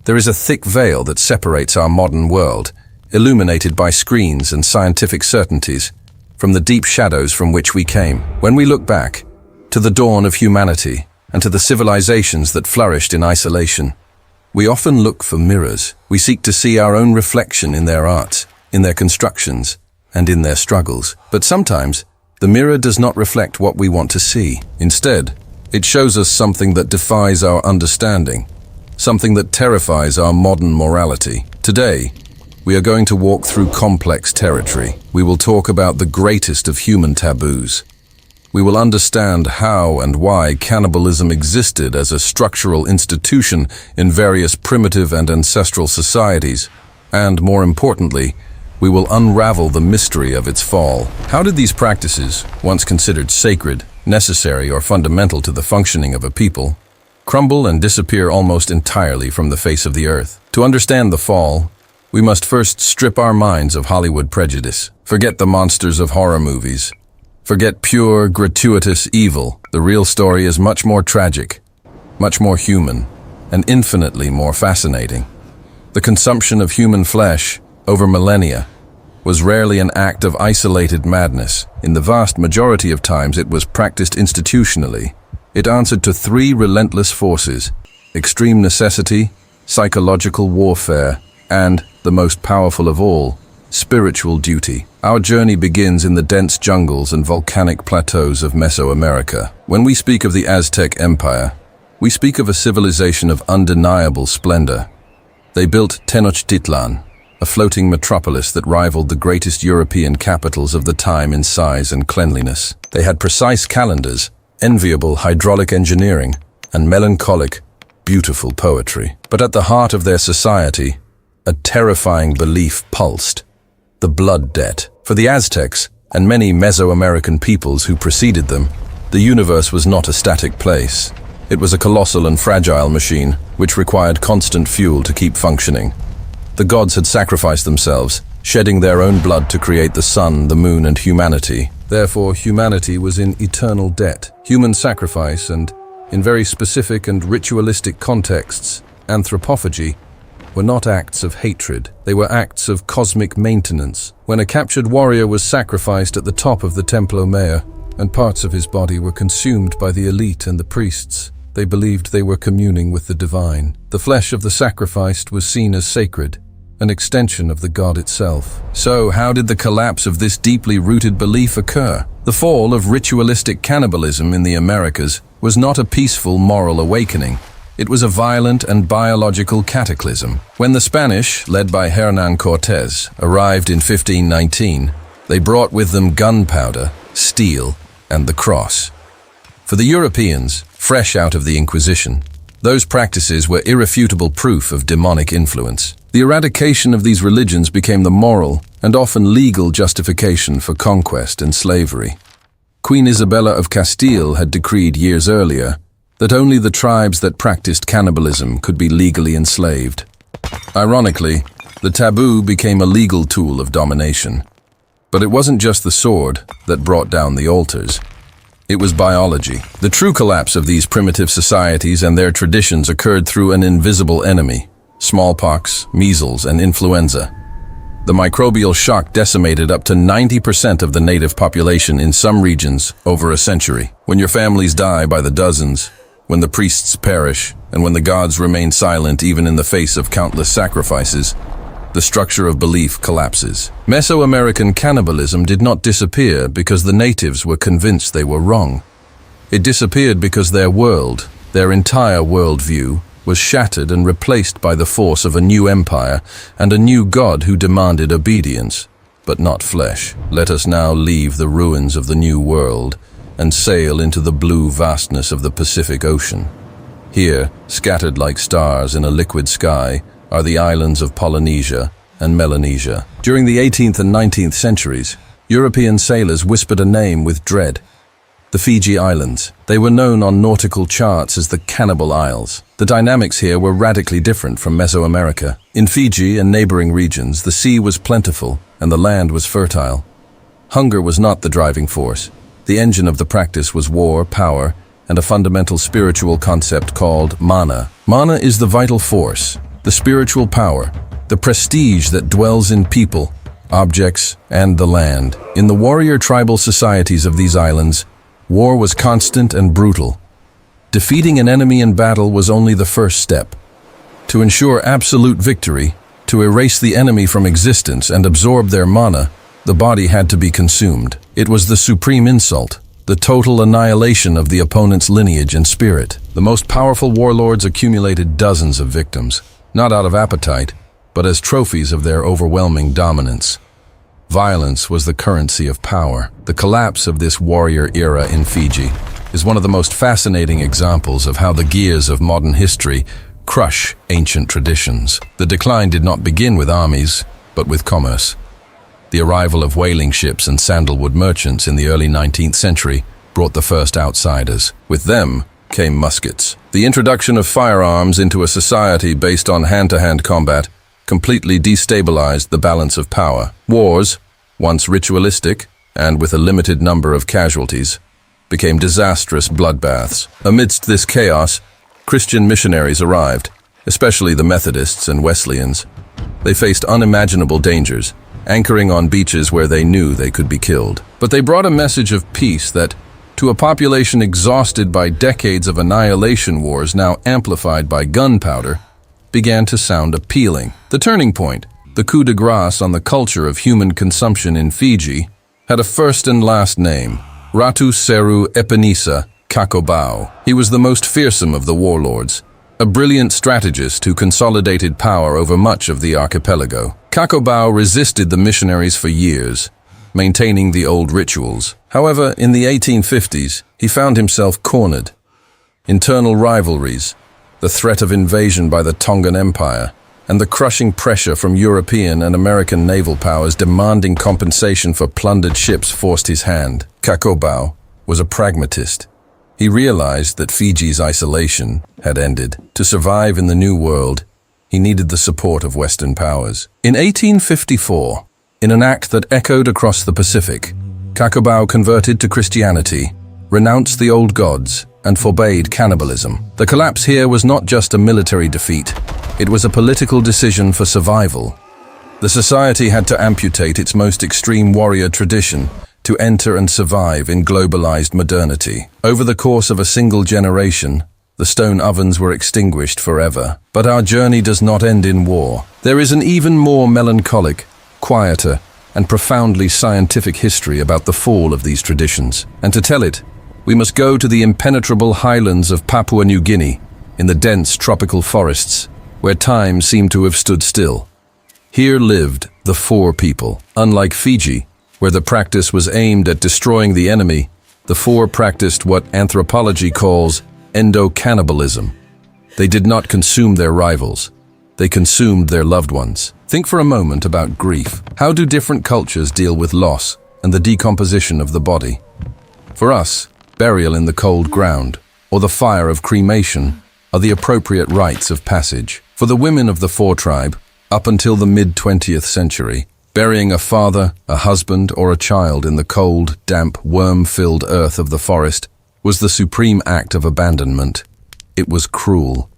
There is a thick veil that separates our modern world, illuminated by screens and scientific certainties, from the deep shadows from which we came. When we look back, to the dawn of humanity, and to the civilizations that flourished in isolation, we often look for mirrors. We seek to see our own reflection in their arts, in their constructions, and in their struggles. But sometimes, the mirror does not reflect what we want to see. Instead, it shows us something that defies our understanding, something that terrifies our modern morality. Today, we are going to walk through complex territory. We will talk about the greatest of human taboos. We will understand how and why cannibalism existed as a structural institution in various primitive and ancestral societies, and more importantly, we will unravel the mystery of its fall. How did these practices, once considered sacred, necessary, or fundamental to the functioning of a people, crumble and disappear almost entirely from the face of the earth? To understand the fall, we must first strip our minds of Hollywood prejudice. Forget the monsters of horror movies. Forget pure, gratuitous evil. The real story is much more tragic, much more human, and infinitely more fascinating. The consumption of human flesh over millennia was rarely an act of isolated madness. In the vast majority of times it was practiced institutionally. It answered to three relentless forces: extreme necessity, psychological warfare, and, the most powerful of all, spiritual duty. Our journey begins in the dense jungles and volcanic plateaus of Mesoamerica. When we speak of the Aztec Empire, we speak of a civilization of undeniable splendor. They built Tenochtitlan, a floating metropolis that rivaled the greatest European capitals of the time in size and cleanliness. They had precise calendars, enviable hydraulic engineering, and melancholic, beautiful poetry. But at the heart of their society, a terrifying belief pulsed: the blood debt. For the Aztecs, and many Mesoamerican peoples who preceded them, the universe was not a static place. It was a colossal and fragile machine, which required constant fuel to keep functioning. The gods had sacrificed themselves, shedding their own blood to create the sun, the moon, and humanity. Therefore, humanity was in eternal debt. Human sacrifice and, in very specific and ritualistic contexts, anthropophagy, were not acts of hatred. They were acts of cosmic maintenance. When a captured warrior was sacrificed at the top of the Templo Mayor, and parts of his body were consumed by the elite and the priests, they believed they were communing with the divine. The flesh of the sacrificed was seen as sacred, an extension of the god itself. So, how did the collapse of this deeply rooted belief occur? The fall of ritualistic cannibalism in the Americas was not a peaceful moral awakening. It was a violent and biological cataclysm. When the Spanish, led by Hernán Cortés, arrived in 1519, they brought with them gunpowder, steel, and the cross. For the Europeans, fresh out of the Inquisition, those practices were irrefutable proof of demonic influence. The eradication of these religions became the moral and often legal justification for conquest and slavery. Queen Isabella of Castile had decreed years earlier that only the tribes that practiced cannibalism could be legally enslaved. Ironically, the taboo became a legal tool of domination. But it wasn't just the sword that brought down the altars. It was biology. The true collapse of these primitive societies and their traditions occurred through an invisible enemy: smallpox, measles, and influenza. The microbial shock decimated up to 90% of the native population in some regions over a century. When your families die by the dozens, when the priests perish, and when the gods remain silent even in the face of countless sacrifices, the structure of belief collapses. Mesoamerican cannibalism did not disappear because the natives were convinced they were wrong. It disappeared because their world, their entire worldview, was shattered and replaced by the force of a new empire and a new god who demanded obedience, but not flesh. Let us now leave the ruins of the New World and sail into the blue vastness of the Pacific Ocean. Here, scattered like stars in a liquid sky, are the islands of Polynesia and Melanesia. During the 18th and 19th centuries, European sailors whispered a name with dread: the Fiji Islands. They were known on nautical charts as the Cannibal Isles. The dynamics here were radically different from Mesoamerica. In Fiji and neighboring regions, the sea was plentiful and the land was fertile. Hunger was not the driving force. The engine of the practice was war, power, and a fundamental spiritual concept called mana. Mana is the vital force, the spiritual power, the prestige that dwells in people, objects, and the land. In the warrior tribal societies of these islands, war was constant and brutal. Defeating an enemy in battle was only the first step. To ensure absolute victory, to erase the enemy from existence and absorb their mana, the body had to be consumed. It was the supreme insult, the total annihilation of the opponent's lineage and spirit. The most powerful warlords accumulated dozens of victims, not out of appetite, but as trophies of their overwhelming dominance. Violence was the currency of power. The collapse of this warrior era in Fiji is one of the most fascinating examples of how the gears of modern history crush ancient traditions. The decline did not begin with armies, but with commerce. The arrival of whaling ships and sandalwood merchants in the early 19th century brought the first outsiders. With them came muskets. The introduction of firearms into a society based on hand-to-hand combat completely destabilized the balance of power. Wars, once ritualistic and with a limited number of casualties, became disastrous bloodbaths. Amidst this chaos, Christian missionaries arrived, especially the Methodists and Wesleyans. They faced unimaginable dangers, anchoring on beaches where they knew they could be killed. But they brought a message of peace that, to a population exhausted by decades of annihilation wars now amplified by gunpowder, began to sound appealing. The turning point, the coup de grace on the culture of human consumption in Fiji, had a first and last name, Ratu Seru Epenisa Kakobau. He was the most fearsome of the warlords, a brilliant strategist who consolidated power over much of the archipelago. Kakobau resisted the missionaries for years, maintaining the old rituals. However, in the 1850s, he found himself cornered. Internal rivalries, the threat of invasion by the Tongan Empire, and the crushing pressure from European and American naval powers demanding compensation for plundered ships forced his hand. Kakobau was a pragmatist. He realized that Fiji's isolation had ended. To survive in the New World, he needed the support of Western powers. In 1854, in an act that echoed across the Pacific, Kakobau converted to Christianity, renounced the old gods, and forbade cannibalism. The collapse here was not just a military defeat, it was a political decision for survival. The society had to amputate its most extreme warrior tradition to enter and survive in globalized modernity. Over the course of a single generation, the stone ovens were extinguished forever. But our journey does not end in war. There is an even more melancholic, quieter, and profoundly scientific history about the fall of these traditions. And to tell it, we must go to the impenetrable highlands of Papua New Guinea, in the dense tropical forests, where time seemed to have stood still. Here lived the Four people. Unlike Fiji, where the practice was aimed at destroying the enemy, the Four practiced what anthropology calls endo-cannibalism. They did not consume their rivals. They consumed their loved ones. Think for a moment about grief. How do different cultures deal with loss and the decomposition of the body? For us, burial in the cold ground, or the fire of cremation, are the appropriate rites of passage. For the women of the Four tribe, up until the mid-20th century, burying a father, a husband, or a child in the cold, damp, worm-filled earth of the forest was the supreme act of abandonment. It was cruel.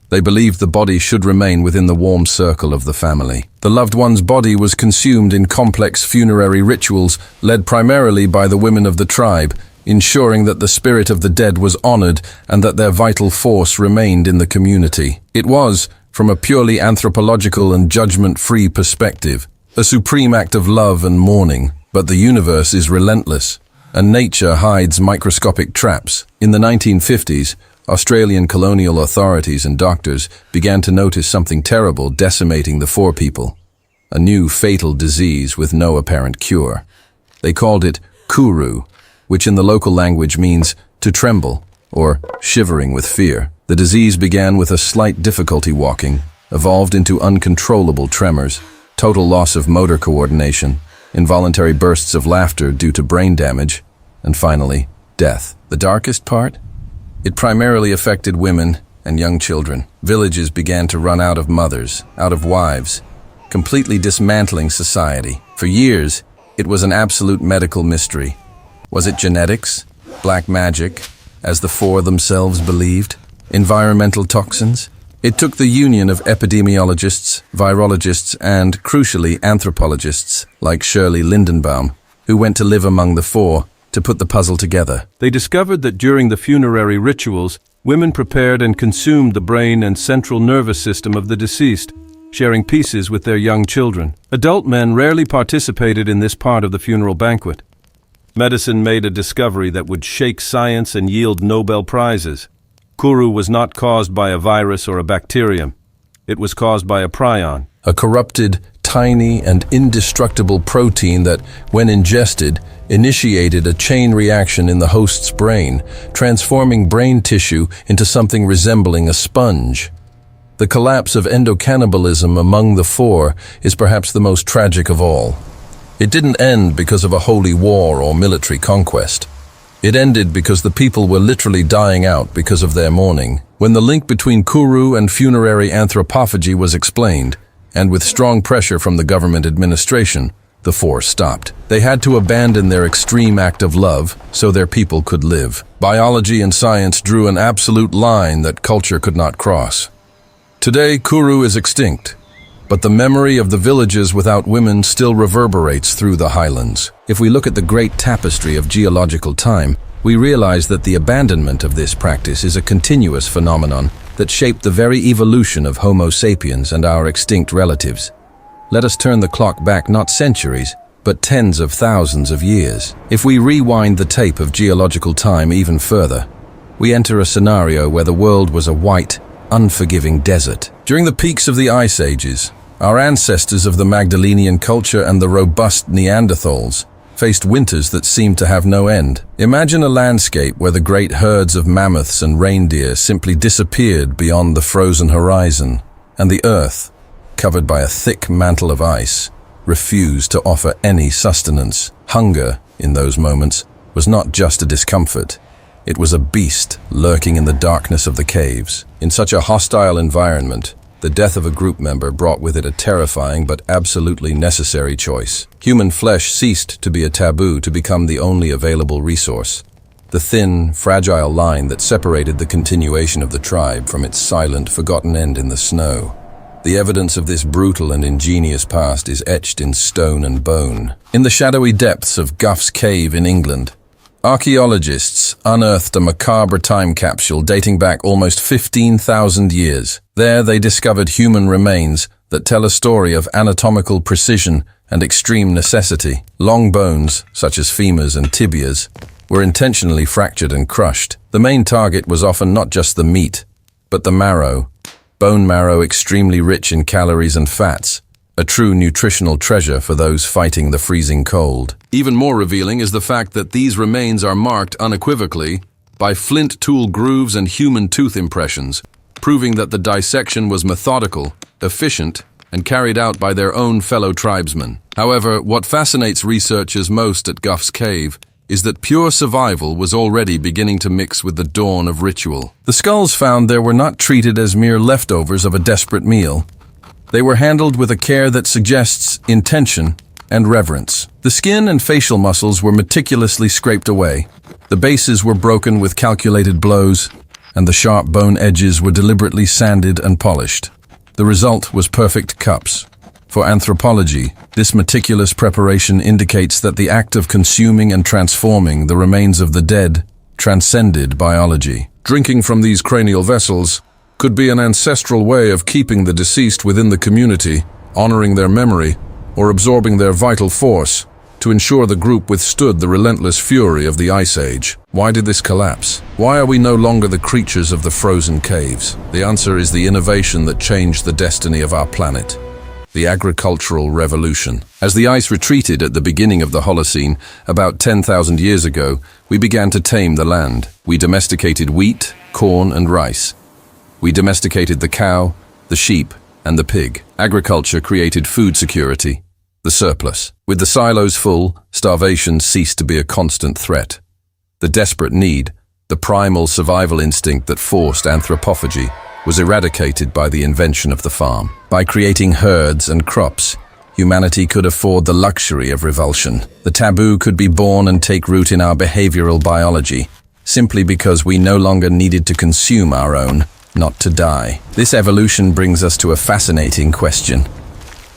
They believed the body should remain within the warm circle of the family. The loved one's body was consumed in complex funerary rituals led primarily by the women of the tribe, ensuring that the spirit of the dead was honored and that their vital force remained in the community. It was, from a purely anthropological and judgment-free perspective, a supreme act of love and mourning. But the universe is relentless, and nature hides microscopic traps. In the 1950s, Australian colonial authorities and doctors began to notice something terrible decimating the Four people, a new fatal disease with no apparent cure. They called it kuru, which in the local language means to tremble or shivering with fear. The disease began with a slight difficulty walking, evolved into uncontrollable tremors, total loss of motor coordination, involuntary bursts of laughter due to brain damage, and finally, death. The darkest part? It primarily affected women and young children. Villages began to run out of mothers, out of wives, completely dismantling society. For years, it was an absolute medical mystery. Was it genetics, black magic, as the Four themselves believed, environmental toxins, It took the union of epidemiologists, virologists, and, crucially, anthropologists, like Shirley Lindenbaum, who went to live among the four, to put the puzzle together. They discovered that during the funerary rituals, women prepared and consumed the brain and central nervous system of the deceased, sharing pieces with their young children. Adult men rarely participated in this part of the funeral banquet. Medicine made a discovery that would shake science and yield Nobel Prizes. Kuru was not caused by a virus or a bacterium. It was caused by a prion, A corrupted, tiny, and indestructible protein that, when ingested, initiated a chain reaction in the host's brain, transforming brain tissue into something resembling a sponge. The collapse of endocannibalism among the four is perhaps the most tragic of all. It didn't end because of a holy war or military conquest. It ended because the people were literally dying out because of their mourning. When the link between Kuru and funerary anthropophagy was explained, and with strong pressure from the government administration, the four stopped. They had to abandon their extreme act of love so their people could live. Biology and science drew an absolute line that culture could not cross. Today, Kuru is extinct, but the memory of the villages without women still reverberates through the highlands. If we look at the great tapestry of geological time, we realize that the abandonment of this practice is a continuous phenomenon that shaped the very evolution of Homo sapiens and our extinct relatives. Let us turn the clock back not centuries, but tens of thousands of years. If we rewind the tape of geological time even further, we enter a scenario where the world was a white, unforgiving desert. During the peaks of the Ice Ages, our ancestors of the Magdalenian culture and the robust Neanderthals faced winters that seemed to have no end. Imagine a landscape where the great herds of mammoths and reindeer simply disappeared beyond the frozen horizon, and the earth, covered by a thick mantle of ice, refused to offer any sustenance. Hunger, in those moments, was not just a discomfort. It was a beast lurking in the darkness of the caves. In such a hostile environment, the death of a group member brought with it a terrifying but absolutely necessary choice. Human flesh ceased to be a taboo to become the only available resource. The thin, fragile line that separated the continuation of the tribe from its silent, forgotten end in the snow. The evidence of this brutal and ingenious past is etched in stone and bone. In the shadowy depths of Gough's Cave in England, archaeologists unearthed a macabre time capsule dating back almost 15,000 years. There they discovered human remains that tell a story of anatomical precision and extreme necessity. Long bones, such as femurs and tibias, were intentionally fractured and crushed. The main target was often not just the meat, but the marrow. Bone marrow extremely rich in calories and fats, a true nutritional treasure for those fighting the freezing cold. Even more revealing is the fact that these remains are marked unequivocally by flint tool grooves and human tooth impressions, proving that the dissection was methodical, efficient, and carried out by their own fellow tribesmen. However, what fascinates researchers most at Gough's Cave is that pure survival was already beginning to mix with the dawn of ritual. The skulls found there were not treated as mere leftovers of a desperate meal. They were handled with a care that suggests intention and reverence. The skin and facial muscles were meticulously scraped away. The bases were broken with calculated blows, and the sharp bone edges were deliberately sanded and polished. The result was perfect cups. For anthropology, this meticulous preparation indicates that the act of consuming and transforming the remains of the dead transcended biology. Drinking from these cranial vessels could be an ancestral way of keeping the deceased within the community, honoring their memory, or absorbing their vital force to ensure the group withstood the relentless fury of the Ice Age. Why did this collapse? Why are we no longer the creatures of the frozen caves? The answer is the innovation that changed the destiny of our planet. The agricultural revolution. As the ice retreated at the beginning of the Holocene, about 10,000 years ago, we began to tame the land. We domesticated wheat, corn, and rice. We domesticated the cow, the sheep, and the pig. Agriculture created food security, the surplus. With the silos full, starvation ceased to be a constant threat. The desperate need, the primal survival instinct that forced anthropophagy, was eradicated by the invention of the farm. By creating herds and crops, humanity could afford the luxury of revulsion. The taboo could be born and take root in our behavioral biology, simply because we no longer needed to consume our own, not to die. This evolution brings us to a fascinating question.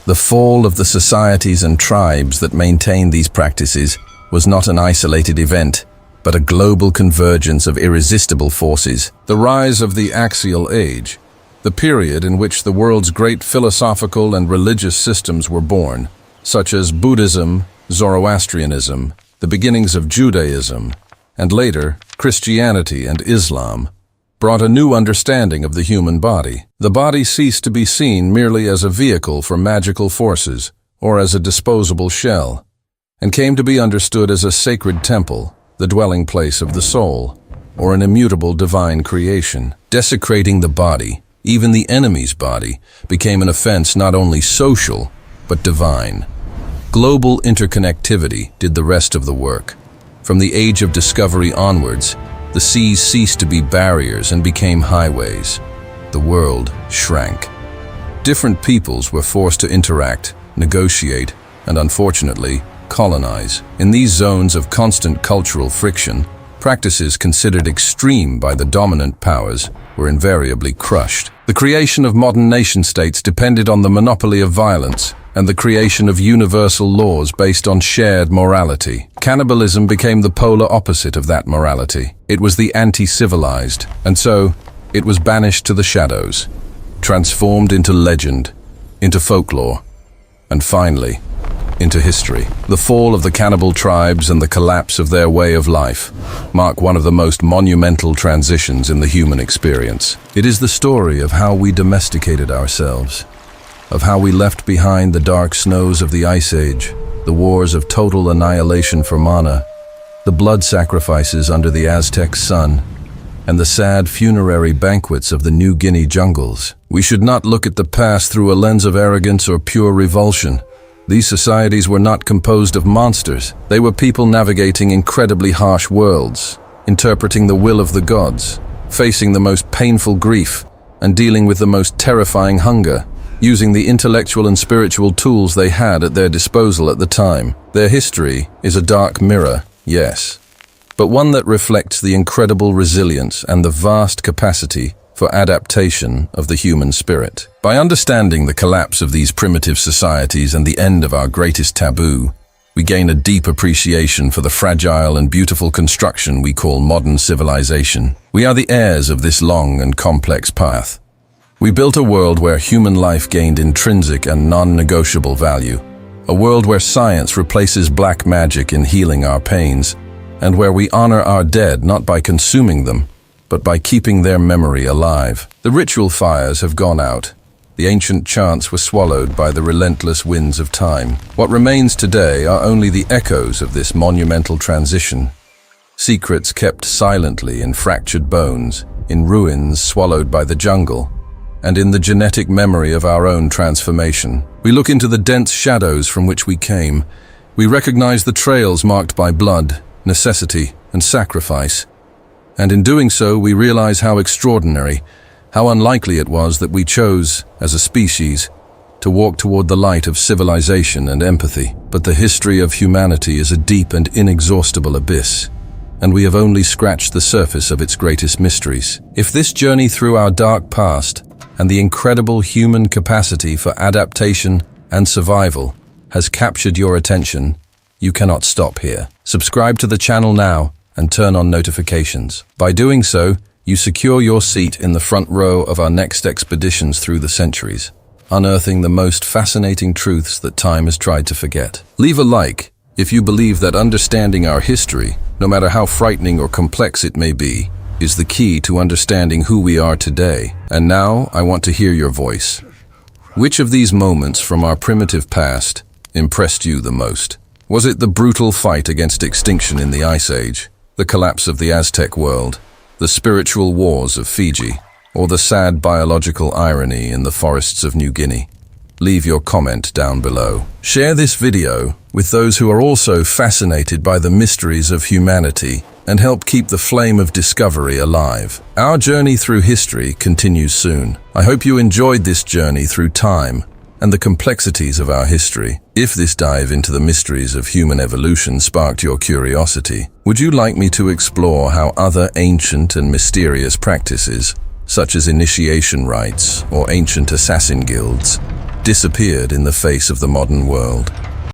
The fall of the societies and tribes that maintained these practices was not an isolated event, but a global convergence of irresistible forces. The rise of the Axial Age, the period in which the world's great philosophical and religious systems were born, such as Buddhism, Zoroastrianism, the beginnings of Judaism, and later Christianity and Islam, brought a new understanding of the human body. The body ceased to be seen merely as a vehicle for magical forces or as a disposable shell, and came to be understood as a sacred temple, the dwelling place of the soul, or an immutable divine creation. Desecrating the body, even the enemy's body, became an offense not only social, but divine. Global interconnectivity did the rest of the work. From the age of discovery onwards, the seas ceased to be barriers and became highways. The world shrank. Different peoples were forced to interact, negotiate, and unfortunately, colonize. In these zones of constant cultural friction, practices considered extreme by the dominant powers were invariably crushed. The creation of modern nation-states depended on the monopoly of violence and the creation of universal laws based on shared morality. Cannibalism became the polar opposite of that morality. It was the anti-civilized, and so it was banished to the shadows, transformed into legend, into folklore, and finally, into history. The fall of the cannibal tribes and the collapse of their way of life mark one of the most monumental transitions in the human experience. It is the story of how we domesticated ourselves, of how we left behind the dark snows of the Ice Age, the wars of total annihilation for mana, the blood sacrifices under the Aztec sun, and the sad funerary banquets of the New Guinea jungles. We should not look at the past through a lens of arrogance or pure revulsion. These societies were not composed of monsters. They were people navigating incredibly harsh worlds, interpreting the will of the gods, facing the most painful grief, and dealing with the most terrifying hunger, using the intellectual and spiritual tools they had at their disposal at the time. Their history is a dark mirror, yes, but one that reflects the incredible resilience and the vast capacity for adaptation of the human spirit. By understanding the collapse of these primitive societies and the end of our greatest taboo, we gain a deep appreciation for the fragile and beautiful construction we call modern civilization. We are the heirs of this long and complex path. We built a world where human life gained intrinsic and non-negotiable value, a world where science replaces black magic in healing our pains, and where we honor our dead not by consuming them, but by keeping their memory alive. The ritual fires have gone out. The ancient chants were swallowed by the relentless winds of time. What remains today are only the echoes of this monumental transition. Secrets kept silently in fractured bones, in ruins swallowed by the jungle, and in the genetic memory of our own transformation. We look into the dense shadows from which we came. We recognize the trails marked by blood, necessity, and sacrifice. And in doing so, we realize how extraordinary, how unlikely it was that we chose, as a species, to walk toward the light of civilization and empathy. But the history of humanity is a deep and inexhaustible abyss, and we have only scratched the surface of its greatest mysteries. If this journey through our dark past and the incredible human capacity for adaptation and survival has captured your attention, you cannot stop here. Subscribe to the channel now and turn on notifications. By doing so, you secure your seat in the front row of our next expeditions through the centuries, unearthing the most fascinating truths that time has tried to forget. Leave a like if you believe that understanding our history, no matter how frightening or complex it may be, is the key to understanding who we are today. And now, I want to hear your voice. Which of these moments from our primitive past impressed you the most? Was it the brutal fight against extinction in the Ice Age, the collapse of the Aztec world, the spiritual wars of Fiji, or the sad biological irony in the forests of New Guinea? Leave your comment down below. Share this video with those who are also fascinated by the mysteries of humanity and help keep the flame of discovery alive. Our journey through history continues soon. I hope you enjoyed this journey through time and the complexities of our history. If this dive into the mysteries of human evolution sparked your curiosity, would you like me to explore how other ancient and mysterious practices, such as initiation rites or ancient assassin guilds, disappeared in the face of the modern world.